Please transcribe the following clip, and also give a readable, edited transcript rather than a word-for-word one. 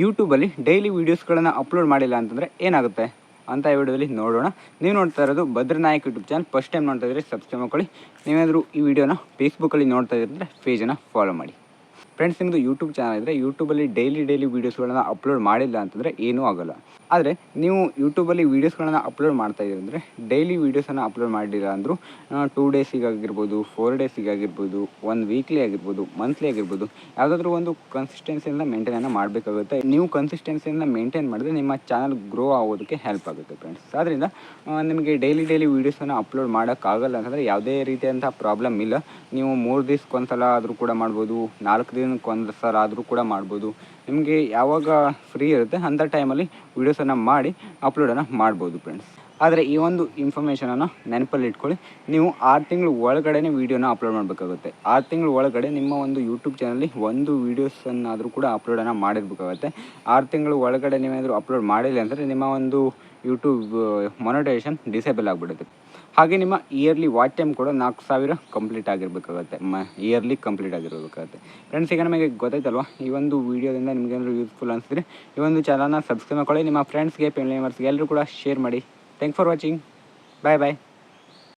ಯೂಟ್ಯೂಬಲ್ಲಿ daily ವೀಡಿಯೋಸ್ಗಳನ್ನು upload ಮಾಡಿಲ್ಲ ಅಂತಂದರೆ ಏನಾಗುತ್ತೆ ಅಂತ ಈ ವಿಡಿಯೋದಲ್ಲಿ ನೋಡೋಣ. ನೀವು ನೋಡ್ತಾ ಇರೋದು ಭದ್ರನಾಯಕ್ ಯೂಟ್ಯೂಬ್ ಚಾನಲ್. ಫಸ್ಟ್ ಟೈಮ್ ನೋಡ್ತಾ ಇದ್ದರೆ ಸಬ್ಸ್ಕ್ರೈಬ್ ಮಾಡ್ಕೊಳ್ಳಿ. ನೀವೇನಾದರೂ ಈ ವಿಡಿಯೋನ ಫೇಸ್ಬುಕ್ಕಲ್ಲಿ ನೋಡ್ತಾ ಇದ್ದರೆ ಪೇಜನ್ನು ಫಾಲೋ ಮಾಡಿ. ಫ್ರೆಂಡ್ಸ್, ನಿಮ್ಮದು ಯೂಟ್ಯೂಬ್ ಚಾನಲ್ ಇದ್ದರೆ ಯೂಟ್ಯೂಬಲ್ಲಿ ಡೈಲಿ ವೀಡಿಯೋಸ್ಗಳನ್ನು ಅಪ್ಲೋಡ್ ಮಾಡಿಲ್ಲ ಅಂತಂದರೆ ಏನೂ ಆಗೋಲ್ಲ. ಆದರೆ ನೀವು ಯೂಟ್ಯೂಬಲ್ಲಿ ವೀಡಿಯೋಸ್ಗಳನ್ನು ಅಪ್ಲೋಡ್ ಮಾಡ್ತಾ ಇದ್ದೀರಿ ಅಂದರೆ ಡೈಲಿ ವೀಡಿಯೋಸನ್ನು ಅಪ್ಲೋಡ್ ಮಾಡಿಲ್ಲ ಅಂದರೂ 2 ಡೇಸಿಗಾಗಿರ್ಬೋದು, 4 ಡೇಸಿಗಾಗಿರ್ಬೋದು, 1 ವೀಕ್ಲಿ ಆಗಿರ್ಬೋದು, ಮಂತ್ಲಿ ಆಗಿರ್ಬೋದು, ಯಾವುದಾದ್ರೂ ಒಂದು ಕನ್ಸಿಸ್ಟೆನ್ಸಿಯಿಂದ ಮೇಂಟೈನನ್ನು ಮಾಡಬೇಕಾಗುತ್ತೆ. ನೀವು ಕನ್ಸಿಸ್ಟೆನ್ಸಿಯಿಂದ ಮೇಂಟೈನ್ ಮಾಡಿದ್ರೆ ನಿಮ್ಮ ಚಾನಲ್ ಗ್ರೋ ಆಗೋದಕ್ಕೆ ಹೆಲ್ಪ್ ಆಗುತ್ತೆ ಫ್ರೆಂಡ್ಸ್. ಆದ್ದರಿಂದ ನಿಮಗೆ ಡೈಲಿ ವೀಡಿಯೋಸನ್ನು ಅಪ್ಲೋಡ್ ಮಾಡೋಕ್ಕಾಗಲ್ಲ ಅಂತಂದರೆ ಯಾವುದೇ ರೀತಿಯಾದಂಥ ಪ್ರಾಬ್ಲಮ್ ಇಲ್ಲ. ನೀವು 3 ದಿವಸಕ್ಕೊಂದ್ಸಲ ಆದರೂ ಕೂಡ ಮಾಡ್ಬೋದು, 4 ದಿನಕ್ಕೊಂದು ಸಲ ಆದರೂ ಕೂಡ ಮಾಡ್ಬೋದು. ನಿಮಗೆ ಯಾವಾಗ ಫ್ರೀ ಇರುತ್ತೆ ಅಂಥ ಟೈಮಲ್ಲಿ ವೀಡಿಯೋಸನ್ನು ಮಾಡಿ ಅಪ್ಲೋಡನ್ನು ಮಾಡ್ಬೋದು ಫ್ರೆಂಡ್ಸ್. ಆದರೆ ಈ ಒಂದು ಇನ್ಫಾರ್ಮೇಷನನ್ನು ನೆನಪಲ್ಲಿ ಇಟ್ಕೊಳ್ಳಿ. ನೀವು 6 ತಿಂಗಳು ಒಳಗಡೆ ವೀಡಿಯೋನ ಅಪ್ಲೋಡ್ ಮಾಡಬೇಕಾಗುತ್ತೆ. 6 ತಿಂಗಳು ಒಳಗಡೆ ನಿಮ್ಮ ಒಂದು ಯೂಟ್ಯೂಬ್ ಚಾನಲ್ಲಿ ಒಂದು ವೀಡಿಯೋಸನ್ನಾದರೂ ಕೂಡ ಅಪ್ಲೋಡನ್ನು ಮಾಡಿರಬೇಕಾಗುತ್ತೆ. 6 ತಿಂಗಳು ಒಳಗಡೆ ನೀವೇನಾದರೂ ಅಪ್ಲೋಡ್ ಮಾಡಿಲ್ಲ ಅಂದರೆ ನಿಮ್ಮ ಒಂದು ಯೂಟ್ಯೂಬ್ ಮೊನೆಟೈಸೇಷನ್ ಡಿಸೇಬಲ್ ಆಗಿಬಿಡುತ್ತೆ. ಹಾಗೆ ನಿಮ್ಮ ಇಯರ್ಲಿ ವಾಚ್ ಟೈಮ್ ಕೂಡ 4000 ಕಂಪ್ಲೀಟ್ ಆಗಿರಬೇಕಾಗುತ್ತೆ. ಇಯರ್ಲಿ ಕಂಪ್ಲೀಟ್ ಆಗಿರಬೇಕಾಗುತ್ತೆ. ಫ್ರೆಂಡ್ಸ್, ಈಗ ನಮಗೆ ಗೊತ್ತಾಯ್ತಲ್ವ, ಈ ಒಂದು ವೀಡಿಯೋದಿಂದ ನಿಮಗೇನಾದರೂ ಯೂಸ್ಫುಲ್ ಅನಿಸಿದ್ರೆ ಈ ಒಂದು ಚಾನಲ್ನ ಸಬ್ಸ್ಕ್ರೈಬ್ ಮಾಡ್ಕೊಳ್ಳಿ. ನಿಮ್ಮ ಫ್ರೆಂಡ್ಸ್ಗೆ, ಫ್ಯಾಮಿಲಿ ಮೆಂಬರ್ಸ್ಗೆ ಎಲ್ಲರೂ ಕೂಡ ಶೇರ್ ಮಾಡಿ. Thanks for watching. ಬಾಯ್.